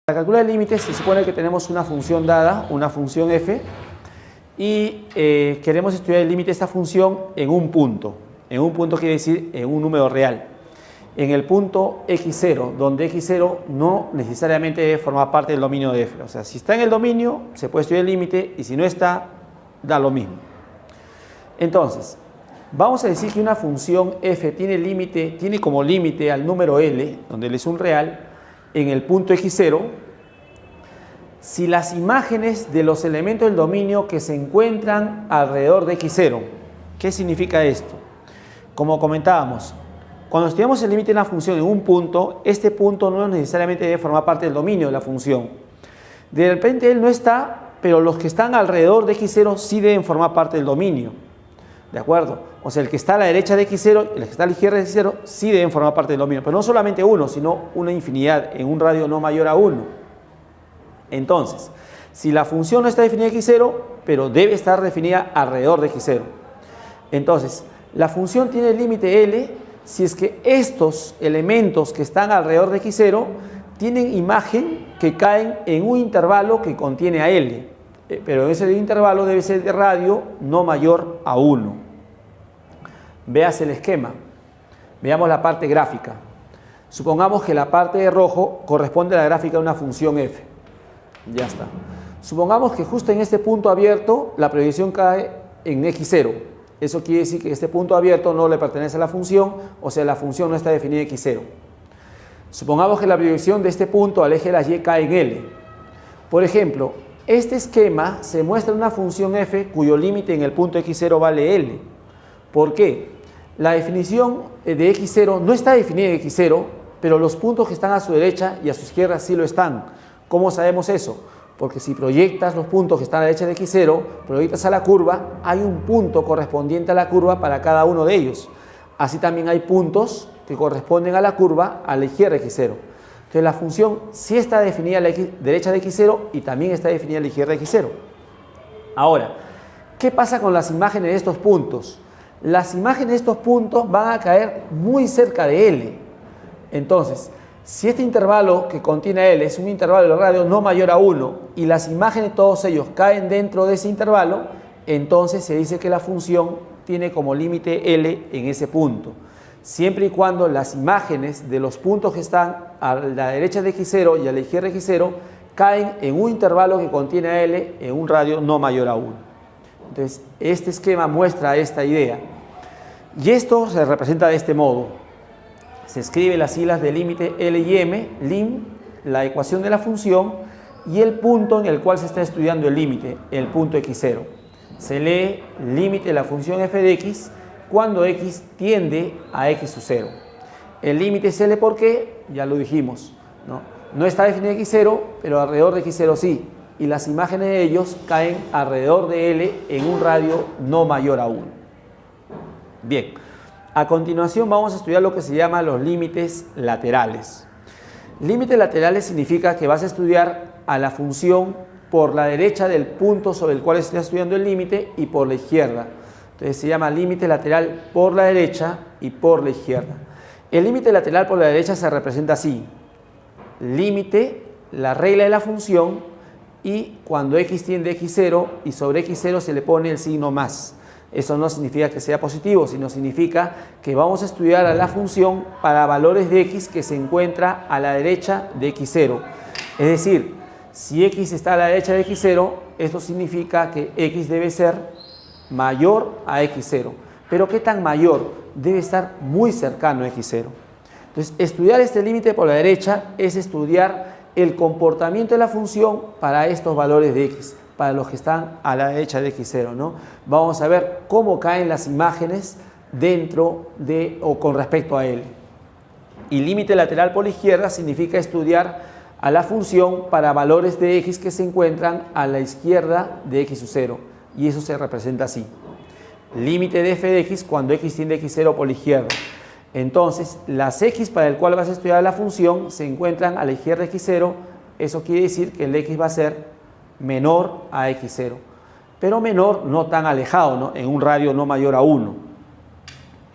Para calcular el límite se supone que tenemos una función dada, una función f, y queremos estudiar el límite de esta función en un punto. En un punto quiere decir en un número real. En el punto x0, donde x0 no necesariamente debe formar parte del dominio de f. O sea, si está en el dominio, se puede estudiar el límite, y si no está, da lo mismo. Entonces, vamos a decir que una función f tiene como límite al número L, donde L es un real, en el punto x0, si las imágenes de los elementos del dominio que se encuentran alrededor de x0. ¿Qué significa esto? Como comentábamos, cuando estudiamos el límite de una función en un punto, este punto no necesariamente debe formar parte del dominio de la función. De repente él no está, pero los que están alrededor de x0 sí deben formar parte del dominio. ¿De acuerdo? O sea, el que está a la derecha de x0 y el que está a la izquierda de x0 sí deben formar parte del dominio, pero no solamente uno, sino una infinidad en un radio no mayor a 1. Entonces, si la función no está definida en x0, pero debe estar definida alrededor de x0. Entonces, la función tiene el límite L si es que estos elementos que están alrededor de x0 tienen imagen que caen en un intervalo que contiene a L. Pero ese intervalo debe ser de radio no mayor a 1. Veas el esquema. Veamos la parte gráfica. Supongamos que la parte de rojo corresponde a la gráfica de una función f. Ya está. Supongamos que justo en este punto abierto la proyección cae en x0. Eso quiere decir que este punto abierto no le pertenece a la función, o sea, la función no está definida en x0. Supongamos que la proyección de este punto al eje de la y cae en L. Por ejemplo, este esquema se muestra una función f cuyo límite en el punto x0 vale L. ¿Por qué? La definición de x0 no está definida en x0, pero los puntos que están a su derecha y a su izquierda sí lo están. ¿Cómo sabemos eso? Porque si proyectas los puntos que están a la derecha de x0, proyectas a la curva, hay un punto correspondiente a la curva para cada uno de ellos. Así también hay puntos que corresponden a la curva a la izquierda de x0. Entonces la función sí está definida a la derecha de x0 y también está definida a la izquierda de x0. Ahora, ¿qué pasa con las imágenes de estos puntos? Las imágenes de estos puntos van a caer muy cerca de L. Entonces, si este intervalo que contiene L es un intervalo de radio no mayor a 1 y las imágenes de todos ellos caen dentro de ese intervalo, entonces se dice que la función tiene como límite L en ese punto. Siempre y cuando las imágenes de los puntos que están a la derecha de x0 y a la izquierda de x0 caen en un intervalo que contiene a L en un radio no mayor a 1. Entonces, este esquema muestra esta idea. Y esto se representa de este modo. Se escribe las siglas de límite L y M, lim, la ecuación de la función, y el punto en el cual se está estudiando el límite, el punto x0. Se lee límite de la función f de x cuando x tiende a x sub 0. El límite es L porque, ya lo dijimos, no está definido x0, pero alrededor de x0 sí. Y las imágenes de ellos caen alrededor de L en un radio no mayor a 1. Bien, a continuación vamos a estudiar lo que se llama los límites laterales. Límites laterales significa que vas a estudiar a la función por la derecha del punto sobre el cual estás estudiando el límite y por la izquierda. Entonces se llama límite lateral por la derecha y por la izquierda. El límite lateral por la derecha se representa así. Límite, la regla de la función, y cuando x tiende a x0 y sobre x0 se le pone el signo más. Eso no significa que sea positivo, sino significa que vamos a estudiar a la función para valores de x que se encuentra a la derecha de x0. Es decir, si x está a la derecha de x0, esto significa que x debe ser mayor a x0. Pero ¿qué tan mayor? Debe estar muy cercano a x0. Entonces, estudiar este límite por la derecha es estudiar el comportamiento de la función para estos valores de x, para los que están a la derecha de x0, ¿no? Vamos a ver cómo caen las imágenes dentro de o con respecto a él. Y límite lateral por la izquierda significa estudiar a la función para valores de x que se encuentran a la izquierda de x sub 0. Y eso se representa así. Límite de f de x cuando x tiende a x0 por la izquierda. Entonces, las x para el cual vas a estudiar la función se encuentran a la izquierda de x0. Eso quiere decir que el x va a ser menor a x0. Pero menor no tan alejado, ¿no? En un radio no mayor a 1.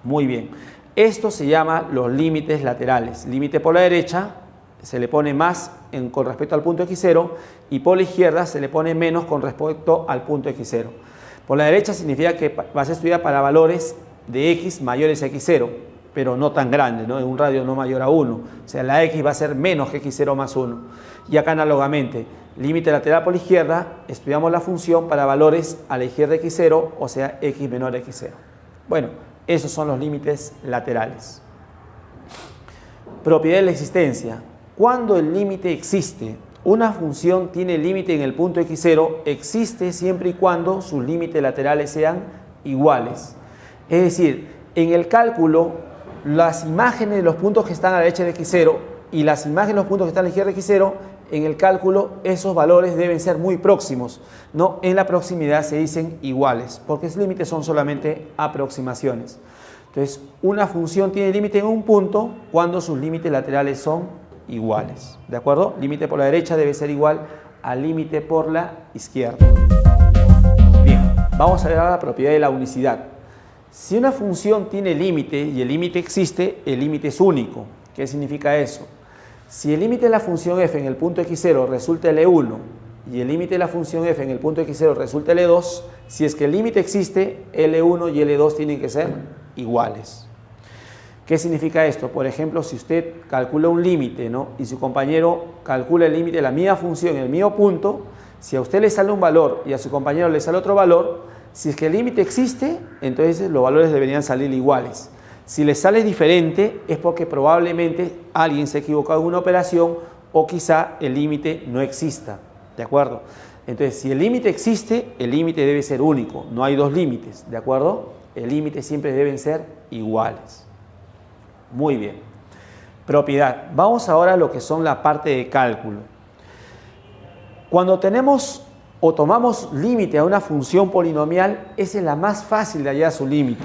Muy bien. Esto se llama los límites laterales. Límite por la derecha se le pone más con respecto al punto x0 y por la izquierda se le pone menos con respecto al punto x0. Por la derecha significa que vas a estudiar para valores de x mayores a x0, pero no tan grandes, ¿no? En un radio no mayor a 1. O sea, la x va a ser menos que x0 más 1. Y acá análogamente, límite lateral por la izquierda, estudiamos la función para valores a la izquierda de x0, o sea, x menor a x0. Bueno, esos son los límites laterales. Propiedad de la existencia. Cuando el límite existe, una función tiene límite en el punto x0, existe siempre y cuando sus límites laterales sean iguales. Es decir, en el cálculo, las imágenes de los puntos que están a la derecha de x0 y las imágenes de los puntos que están a la izquierda de x0, en el cálculo esos valores deben ser muy próximos, ¿no? En la proximidad se dicen iguales, porque sus límites son solamente aproximaciones. Entonces, una función tiene límite en un punto cuando sus límites laterales son iguales, ¿de acuerdo? Límite por la derecha debe ser igual al límite por la izquierda. Bien, vamos a ver ahora la propiedad de la unicidad. Si una función tiene límite y el límite existe, el límite es único. ¿Qué significa eso? Si el límite de la función f en el punto x0 resulta L1 y el límite de la función f en el punto x0 resulta L2, si es que el límite existe, L1 y L2 tienen que ser iguales. ¿Qué significa esto? Por ejemplo, si usted calcula un límite, ¿no? Y su compañero calcula el límite de la misma función en el mismo punto, si a usted le sale un valor y a su compañero le sale otro valor, si es que el límite existe, entonces los valores deberían salir iguales. Si les sale diferente es porque probablemente alguien se ha equivocado en una operación o quizá el límite no exista, ¿de acuerdo? Entonces, si el límite existe, el límite debe ser único, no hay dos límites, ¿de acuerdo? El límite siempre deben ser iguales. Muy bien. Propiedad. Vamos ahora a lo que son la parte de cálculo. Cuando tenemos o tomamos límite a una función polinomial, esa es la más fácil de hallar su límite.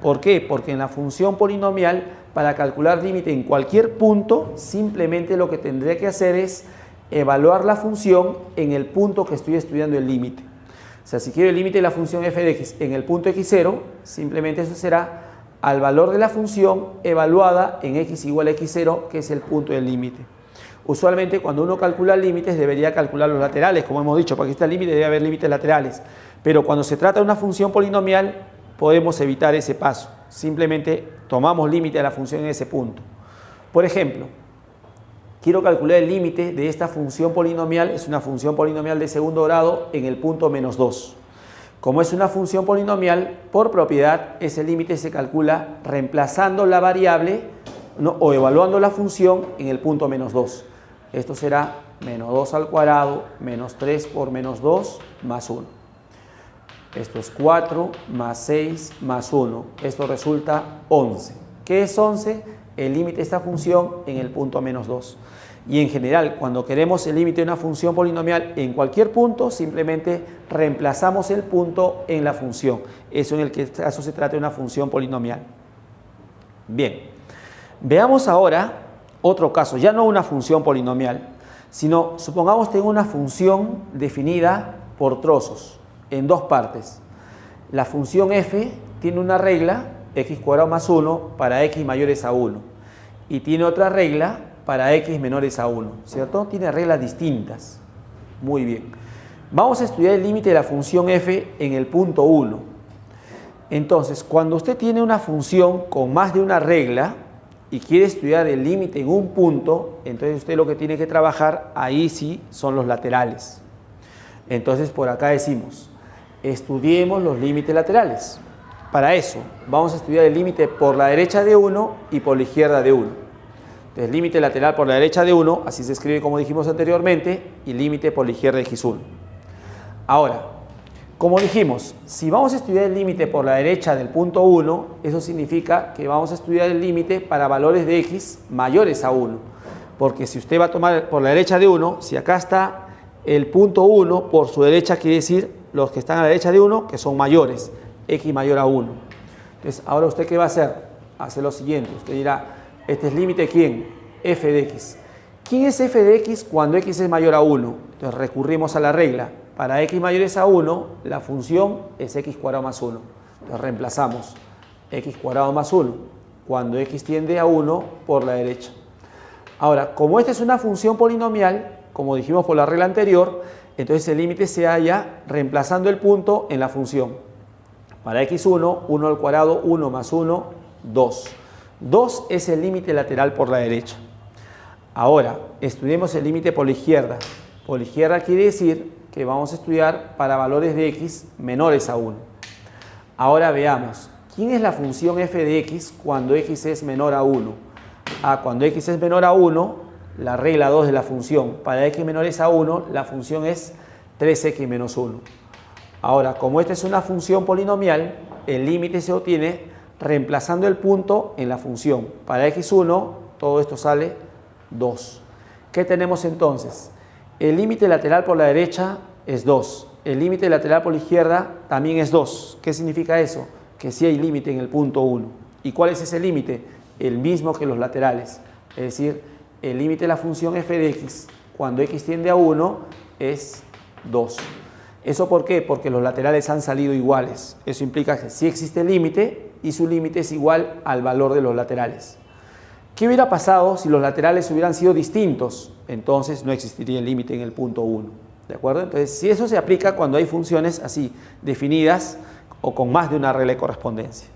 ¿Por qué? Porque en la función polinomial, para calcular límite en cualquier punto, simplemente lo que tendré que hacer es evaluar la función en el punto que estoy estudiando el límite. O sea, si quiero el límite de la función f de x en el punto x0, simplemente eso será al valor de la función evaluada en x igual a x0, que es el punto del límite. Usualmente cuando uno calcula límites debería calcular los laterales, como hemos dicho, para que esté el límite debe haber límites laterales. Pero cuando se trata de una función polinomial podemos evitar ese paso. Simplemente tomamos límite de la función en ese punto. Por ejemplo, quiero calcular el límite de esta función polinomial, es una función polinomial de segundo grado en el punto menos 2. Como es una función polinomial, por propiedad, ese límite se calcula reemplazando la variable, ¿no? O evaluando la función en el punto menos 2. Esto será menos 2 al cuadrado, menos 3 por menos 2, más 1. Esto es 4 más 6 más 1. Esto resulta 11. ¿Qué es 11? El límite de esta función en el punto menos 2. Y en general, cuando queremos el límite de una función polinomial en cualquier punto, simplemente reemplazamos el punto en la función. Eso en el caso se trata de una función polinomial. Bien, veamos ahora otro caso, ya no una función polinomial, sino supongamos tengo una función definida por trozos, en dos partes. La función f tiene una regla, x cuadrado más 1, para x mayores a 1. Y tiene otra regla para x menores a 1, ¿cierto? Tiene reglas distintas. Muy bien. Vamos a estudiar el límite de la función f en el punto 1. Entonces, cuando usted tiene una función con más de una regla y quiere estudiar el límite en un punto, entonces usted lo que tiene que trabajar ahí sí son los laterales. Entonces, por acá decimos, estudiemos los límites laterales. Para eso, vamos a estudiar el límite por la derecha de 1 y por la izquierda de 1. Entonces, límite lateral por la derecha de 1, así se escribe como dijimos anteriormente, y límite por la izquierda de x1. Ahora, como dijimos, si vamos a estudiar el límite por la derecha del punto 1, eso significa que vamos a estudiar el límite para valores de x mayores a 1. Porque si usted va a tomar por la derecha de 1, si acá está el punto 1, por su derecha quiere decir los que están a la derecha de 1, que son mayores, x mayor a 1. Entonces, ahora usted ¿qué va a hacer? Hace lo siguiente, usted dirá, este es límite ¿quién? F de x. ¿Quién es f de x cuando x es mayor a 1? Entonces recurrimos a la regla. Para x mayores a 1, la función es x cuadrado más 1. Entonces reemplazamos x cuadrado más 1 cuando x tiende a 1 por la derecha. Ahora, como esta es una función polinomial, como dijimos por la regla anterior, entonces el límite se halla reemplazando el punto en la función. Para x1, 1 al cuadrado, 1 más 1, 2. 2 es el límite lateral por la derecha. Ahora, estudiemos el límite por la izquierda. Por la izquierda quiere decir que vamos a estudiar para valores de x menores a 1. Ahora veamos, ¿quién es la función f de x cuando x es menor a 1? Cuando x es menor a 1, la regla 2 de la función, para x menores a 1, la función es 3x menos 1. Ahora, como esta es una función polinomial, el límite se obtiene reemplazando el punto en la función. Para x1, todo esto sale 2. ¿Qué tenemos entonces? El límite lateral por la derecha es 2. El límite lateral por la izquierda también es 2. ¿Qué significa eso? Que sí hay límite en el punto 1. ¿Y cuál es ese límite? El mismo que los laterales. Es decir, el límite de la función f de x cuando x tiende a 1 es 2. ¿Eso por qué? Porque los laterales han salido iguales. Eso implica que sí existe límite y su límite es igual al valor de los laterales. ¿Qué hubiera pasado si los laterales hubieran sido distintos? Entonces no existiría el límite en el punto 1. ¿De acuerdo? Entonces, si eso se aplica cuando hay funciones así definidas o con más de una regla de correspondencia.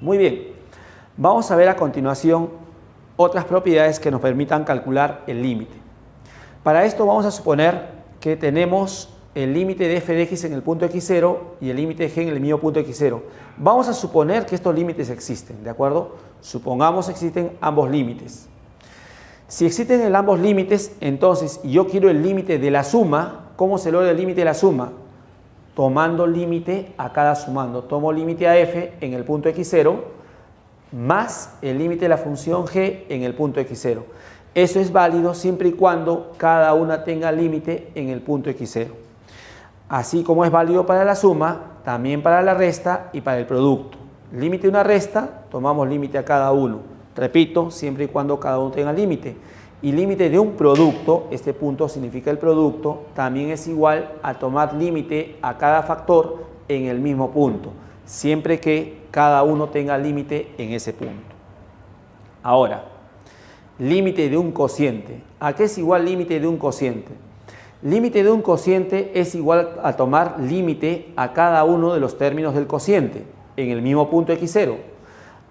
Muy bien. Vamos a ver a continuación otras propiedades que nos permitan calcular el límite. Para esto vamos a suponer que tenemos el límite de f de x en el punto x0 y el límite de g en el mismo punto x0. Vamos a suponer que estos límites existen, ¿de acuerdo? Supongamos que existen ambos límites. Si existen ambos límites, entonces yo quiero el límite de la suma. ¿Cómo se logra el límite de la suma? Tomando límite a cada sumando. Tomo límite a f en el punto x0 más el límite de la función g en el punto x0. Eso es válido siempre y cuando cada una tenga límite en el punto x0. Así como es válido para la suma, también para la resta y para el producto. Límite de una resta, tomamos límite a cada uno. Repito, siempre y cuando cada uno tenga límite. Y límite de un producto, este punto significa el producto, también es igual a tomar límite a cada factor en el mismo punto, siempre que cada uno tenga límite en ese punto. Ahora, límite de un cociente. ¿A qué es igual límite de un cociente? Límite de un cociente es igual a tomar límite a cada uno de los términos del cociente en el mismo punto x0.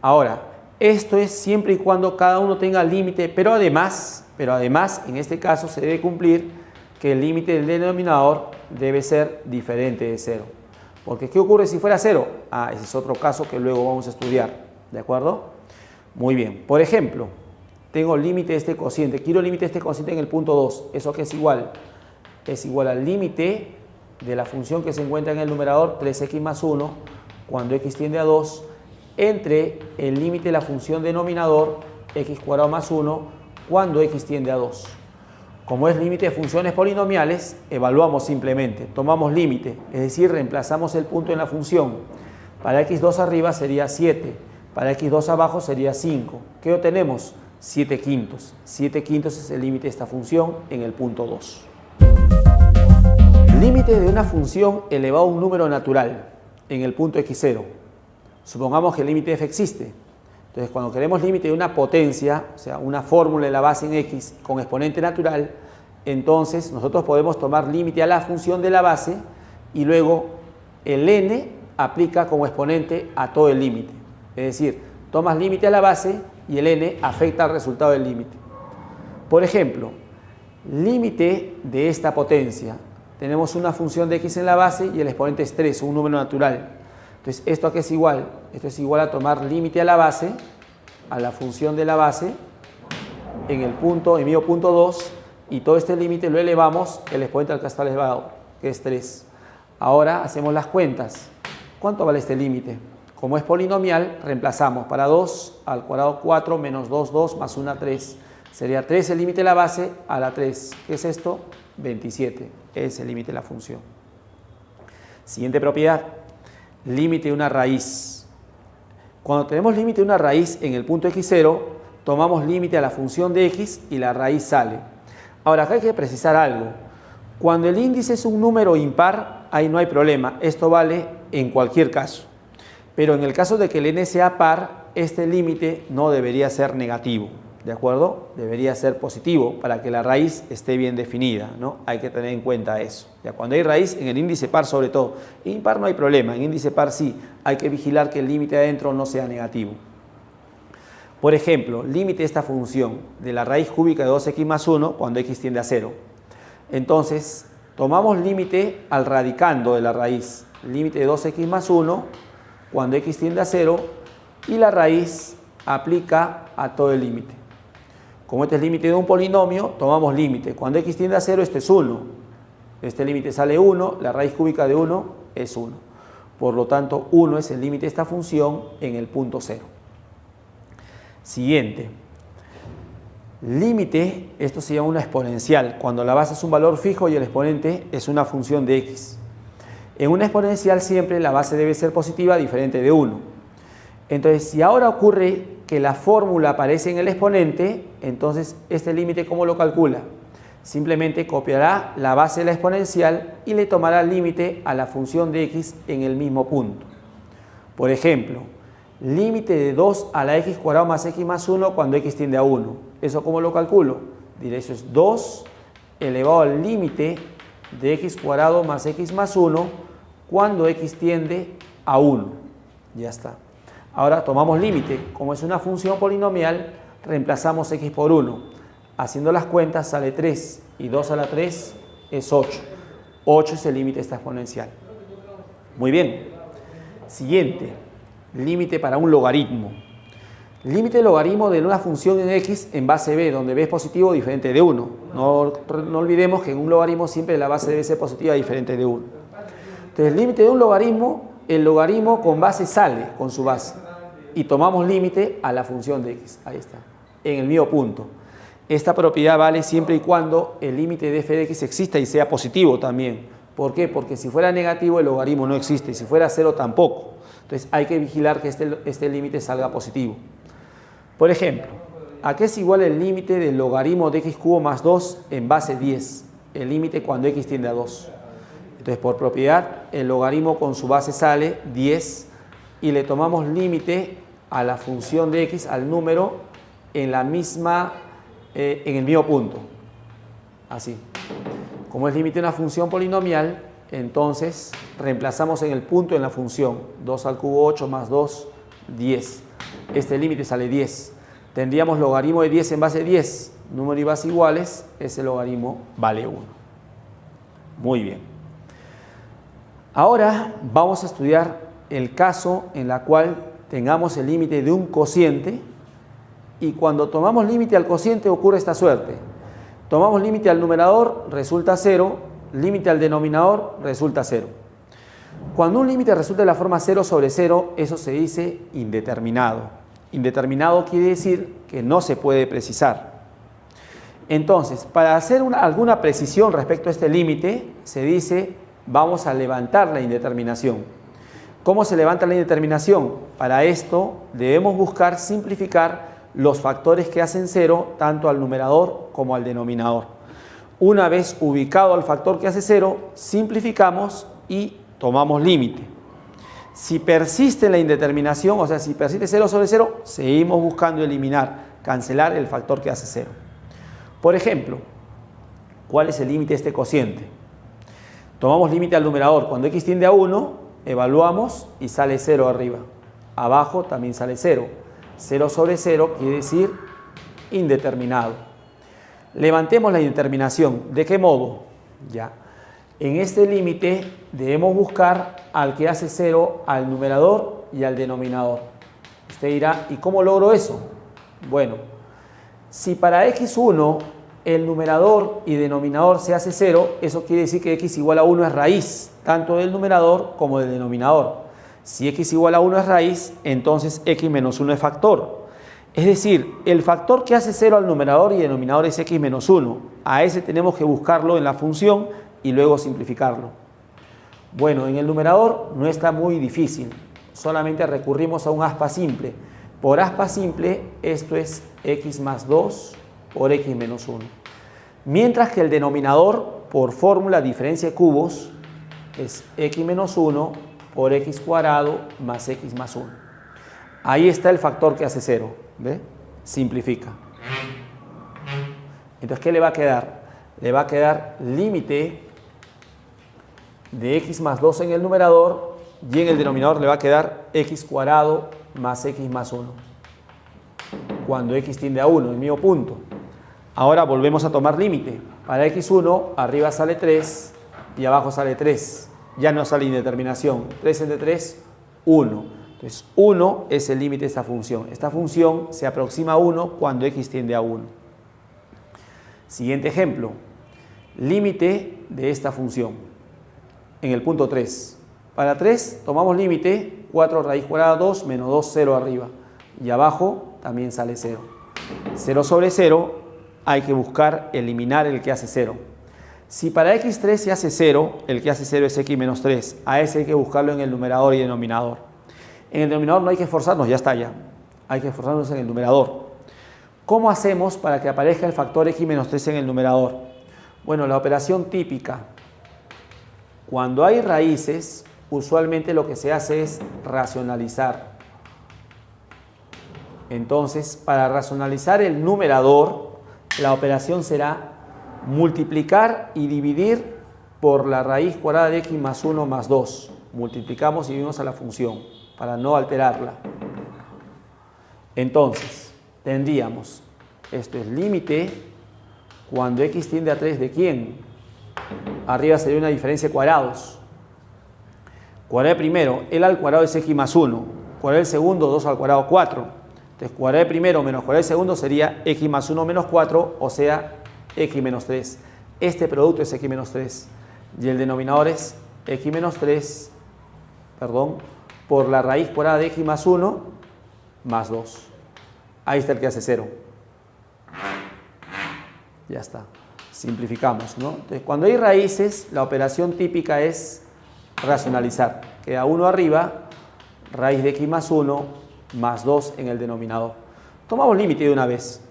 Ahora, esto es siempre y cuando cada uno tenga límite, pero además, en este caso se debe cumplir que el límite del denominador debe ser diferente de 0. Porque ¿qué ocurre si fuera 0? Ese es otro caso que luego vamos a estudiar, ¿de acuerdo? Muy bien, por ejemplo, tengo límite de este cociente, quiero límite de este cociente en el punto 2, ¿eso qué es igual? Es igual al límite de la función que se encuentra en el numerador 3x más 1 cuando x tiende a 2 entre el límite de la función denominador x cuadrado más 1 cuando x tiende a 2. Como es límite de funciones polinomiales, evaluamos simplemente, tomamos límite, es decir, reemplazamos el punto en la función. Para x2 arriba sería 7, para x2 abajo sería 5. ¿Qué obtenemos? 7 quintos. 7 quintos es el límite de esta función en el punto 2. Límite de una función elevado a un número natural en el punto x0. Supongamos que el límite f existe. Entonces, cuando queremos límite de una potencia, o sea, una fórmula de la base en x con exponente natural, entonces nosotros podemos tomar límite a la función de la base y luego el n aplica como exponente a todo el límite. Es decir, tomas límite a la base y el n afecta al resultado del límite. Por ejemplo, límite de esta potencia. Tenemos una función de x en la base y el exponente es 3, un número natural. Entonces, ¿esto a qué es igual? Esto es igual a tomar límite a la base, a la función de la base, en el mismo punto 2, y todo este límite lo elevamos, el exponente al que está elevado, que es 3. Ahora hacemos las cuentas. ¿Cuánto vale este límite? Como es polinomial, reemplazamos. Para 2 al cuadrado 4 menos 2, 2 más 1, 3. Sería 3 el límite de la base a la 3. ¿Qué es esto? 27. Es el límite de la función. Siguiente propiedad. Límite de una raíz. Cuando tenemos límite de una raíz en el punto x0, tomamos límite a la función de x y la raíz sale. Ahora, acá hay que precisar algo. Cuando el índice es un número impar, ahí no hay problema. Esto vale en cualquier caso. Pero en el caso de que el n sea par, este límite no debería ser negativo. ¿de acuerdo? Debería ser positivo para que la raíz esté bien definida, ¿no? Hay que tener en cuenta eso. Ya cuando hay raíz, en el índice par sobre todo, impar no hay problema, en índice par sí, hay que vigilar que el límite adentro no sea negativo. Por ejemplo, límite de esta función de la raíz cúbica de 2x más 1 cuando x tiende a 0. Entonces, tomamos límite al radicando de la raíz, límite de 2x más 1 cuando x tiende a 0 y la raíz aplica a todo el límite. Como este es límite de un polinomio, tomamos límite. Cuando x tiende a 0, este es 1. Este límite sale 1, la raíz cúbica de 1 es 1. Por lo tanto, 1 es el límite de esta función en el punto 0. Siguiente. Límite, esto se llama una exponencial, cuando la base es un valor fijo y el exponente es una función de x. En una exponencial siempre la base debe ser positiva, diferente de 1. Entonces, si ahora ocurre que la fórmula aparece en el exponente, entonces este límite, ¿cómo lo calcula? Simplemente copiará la base de la exponencial y le tomará el límite a la función de x en el mismo punto. Por ejemplo, límite de 2 a la x cuadrado más x más 1 cuando x tiende a 1. ¿Eso cómo lo calculo? Diré, eso es 2 elevado al límite de x cuadrado más x más 1 cuando x tiende a 1. Ya está. Ahora tomamos límite. Como es una función polinomial, reemplazamos x por 1. Haciendo las cuentas sale 3 y 2 a la 3 es 8. 8 es el límite de esta exponencial. Muy bien. Siguiente. Límite para un logaritmo. Límite de logaritmo de una función en x en base b, donde b es positivo diferente de 1. No olvidemos que en un logaritmo siempre la base debe ser positiva diferente de 1. Entonces, el límite de un logaritmo, el logaritmo con base sale con su base. Y tomamos límite a la función de x. Ahí está. En el mismo punto. Esta propiedad vale siempre y cuando el límite de f de x exista y sea positivo también. ¿Por qué? Porque si fuera negativo el logaritmo no existe. Y si fuera 0 tampoco. Entonces hay que vigilar que este límite salga positivo. Por ejemplo, ¿a qué es igual el límite del logaritmo de x cubo más 2 en base 10? El límite cuando x tiende a 2. Entonces, por propiedad, el logaritmo con su base sale 10 y le tomamos límite a la función de x, al número, en el mismo punto. Así. Como es límite de una función polinomial, entonces reemplazamos en el punto en la función. 2 al cubo 8 más 2, 10. Este límite sale 10. Tendríamos logaritmo de 10 en base 10. Número y base iguales, ese logaritmo vale 1. Muy bien. Ahora vamos a estudiar el caso en el cual tengamos el límite de un cociente y cuando tomamos límite al cociente ocurre esta suerte. Tomamos límite al numerador, resulta 0, límite al denominador, resulta 0. Cuando un límite resulta de la forma 0 sobre 0, eso se dice indeterminado. Indeterminado quiere decir que no se puede precisar. Entonces, para hacer alguna precisión respecto a este límite, se dice, vamos a levantar la indeterminación. ¿Cómo se levanta la indeterminación? Para esto debemos buscar simplificar los factores que hacen 0 tanto al numerador como al denominador. Una vez ubicado al factor que hace 0, simplificamos y tomamos límite. Si persiste la indeterminación, o sea, si persiste 0 sobre 0, seguimos buscando eliminar, cancelar el factor que hace 0. Por ejemplo, ¿cuál es el límite de este cociente? Tomamos límite al numerador. Cuando x tiende a 1, evaluamos y sale 0 arriba. Abajo también sale 0. 0 sobre 0 quiere decir indeterminado. Levantemos la indeterminación. ¿De qué modo? Ya. En este límite debemos buscar al que hace 0 al numerador y al denominador. Usted dirá, ¿y cómo logro eso? Bueno, si para x1 el numerador y denominador se hace 0, eso quiere decir que x igual a 1 es raíz, tanto del numerador como del denominador. Si x igual a 1 es raíz, entonces x menos 1 es factor. Es decir, el factor que hace 0 al numerador y denominador es x menos 1. A ese tenemos que buscarlo en la función y luego simplificarlo. Bueno, en el numerador no está muy difícil, solamente recurrimos a un aspa simple. Por aspa simple, esto es x más 2 por x menos 1. Mientras que el denominador, por fórmula diferencia de cubos, es x menos 1 por x cuadrado más x más 1. Ahí está el factor que hace 0. ¿Ve? Simplifica. Entonces, ¿qué le va a quedar? Le va a quedar límite de x más 2 en el numerador y en el denominador le va a quedar x cuadrado más x más 1. Cuando x tiende a 1, el mismo punto. Ahora volvemos a tomar límite. Para x1, arriba sale 3 y abajo sale 3. Ya no sale indeterminación. 3 entre 3, 1. Entonces, 1 es el límite de esta función. Esta función se aproxima a 1 cuando x tiende a 1. Siguiente ejemplo. Límite de esta función. En el punto 3. Para 3 tomamos límite 4 raíz cuadrada 2 menos 2, 0 arriba. Y abajo también sale 0. 0 sobre 0 hay que buscar eliminar el que hace 0. Si para x3 se hace 0, el que hace 0 es x menos 3. A ese hay que buscarlo en el numerador y denominador. En el denominador no hay que esforzarnos, ya está ya. Hay que esforzarnos en el numerador. ¿Cómo hacemos para que aparezca el factor x menos 3 en el numerador? Bueno, la operación típica. Cuando hay raíces, usualmente lo que se hace es racionalizar. Entonces, para racionalizar el numerador, la operación será multiplicar y dividir por la raíz cuadrada de x más 1 más 2. Multiplicamos y dividimos a la función para no alterarla. Entonces, tendríamos, esto es límite cuando x tiende a 3 de ¿quién? Arriba sería una diferencia de cuadrados. Cuadrado del primero, el al cuadrado es x más 1. Cuadrado del segundo, 2 al cuadrado, 4. Entonces, cuadrado del primero menos cuadrado del segundo sería x más 1 menos 4, o sea, x menos 3. Este producto es x menos 3. Y el denominador es x menos 3, por la raíz cuadrada de x más 1 más 2. Ahí está el que hace 0. Ya está. Simplificamos, ¿no? Entonces, cuando hay raíces, la operación típica es racionalizar. Queda 1 arriba, raíz de x más 1 más 2 en el denominador. Tomamos límite de una vez.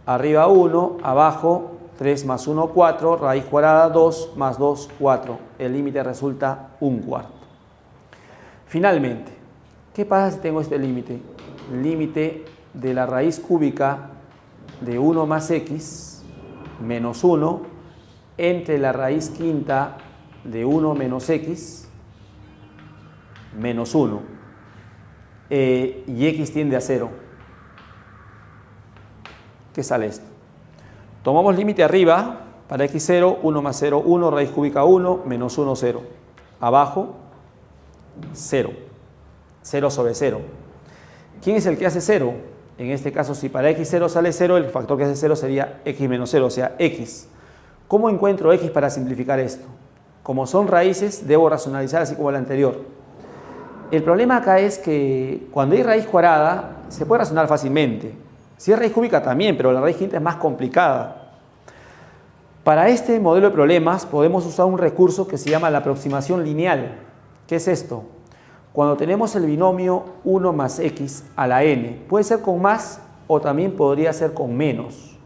Arriba 1, abajo 3 más 1, 4, raíz cuadrada 2 más 2, 4. El límite resulta 1/4. Finalmente, ¿qué pasa si tengo este límite? Límite de la raíz cúbica de 1 más x menos 1 entre la raíz quinta de 1 menos x menos 1. Y x tiende a 0. ¿Qué sale esto? Tomamos límite arriba, para x0, 1 más 0, 1, raíz cúbica 1, menos 1, 0. Abajo, 0. 0 sobre 0. ¿Quién es el que hace 0? En este caso, si para x0 sale 0, el factor que hace 0 sería x menos 0, o sea, x. ¿Cómo encuentro x para simplificar esto? Como son raíces, debo racionalizar así como el anterior. El problema acá es que cuando hay raíz cuadrada, se puede razonar fácilmente. Si es raíz cúbica también, pero la raíz quinta es más complicada. Para este modelo de problemas podemos usar un recurso que se llama la aproximación lineal. ¿Qué es esto? Cuando tenemos el binomio 1 más x a la n, puede ser con más o también podría ser con menos.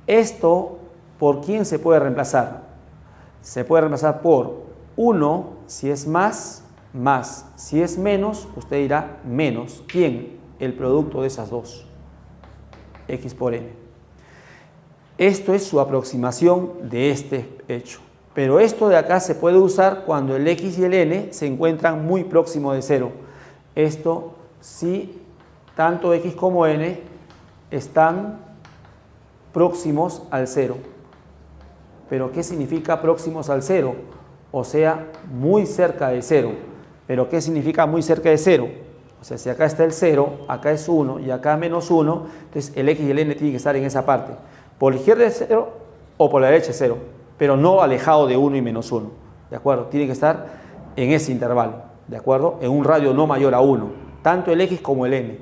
Esto, ¿por quién se puede reemplazar? Se puede reemplazar por 1 si es más, más. Si es menos, usted dirá menos. ¿Quién? El producto de esas dos. X por n. Esto es su aproximación de este hecho. Pero esto de acá se puede usar cuando el x y el n se encuentran muy próximos de 0. Esto si tanto x como n están próximos al 0. ¿Pero qué significa próximos al 0? O sea, muy cerca de 0. ¿Pero qué significa muy cerca de 0? O sea, si acá está el 0, acá es 1 y acá menos 1, entonces el x y el n tienen que estar en esa parte. Por la izquierda es 0 o por la derecha es 0, pero no alejado de 1 y menos 1. ¿De acuerdo? Tiene que estar en ese intervalo. ¿De acuerdo? En un radio no mayor a 1. Tanto el x como el n.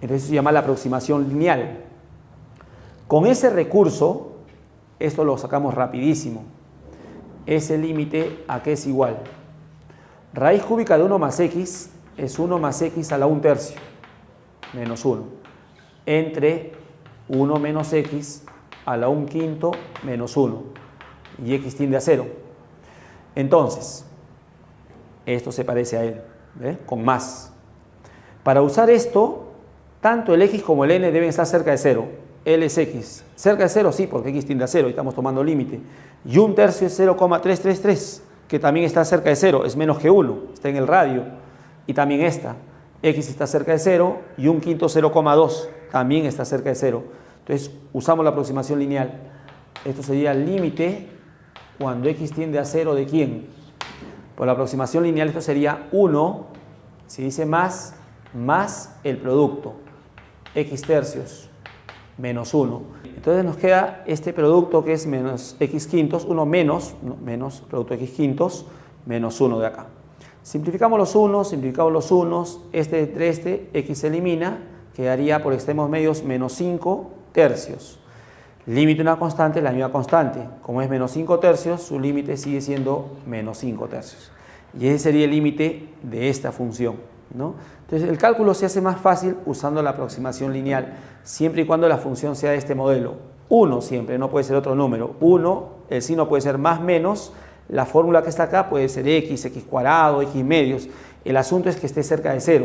Entonces se llama la aproximación lineal. Con ese recurso, esto lo sacamos rapidísimo. Ese límite a qué es igual. Raíz cúbica de 1 más x es 1 más x a la 1/3 menos 1 entre 1 menos x a la 1/5 menos 1 y x tiende a 0. Entonces, esto se parece a él, ¿ve? Con más. Para usar esto, Tanto el x como el n deben estar cerca de 0. L es x. ¿Cerca de 0? Sí, porque x tiende a 0 y estamos tomando límite. Y 1/3 es 0,333, que también está cerca de 0, es menos que 1, está en el radio. Y también esta, x está cerca de 0 y 1/5 0,2, también está cerca de 0. Entonces usamos la aproximación lineal. Esto sería el límite cuando x tiende a 0 ¿de quién? Por la aproximación lineal esto sería 1, si dice más el producto, x tercios menos 1. Entonces nos queda este producto que es menos x quintos, 1 menos producto x quintos, menos 1 de acá. Simplificamos los unos, entre este, x se elimina, quedaría por extremos medios menos 5 tercios. Límite de una constante, la misma constante. Como es menos 5 tercios, su límite sigue siendo menos 5 tercios. Y ese sería el límite de esta función, ¿no? Entonces el cálculo se hace más fácil usando la aproximación lineal, siempre y cuando la función sea de este modelo. 1 siempre, no puede ser otro número. 1, el signo puede ser más menos, la fórmula que está acá puede ser x, x cuadrado, x medios. El asunto es que esté cerca de 0.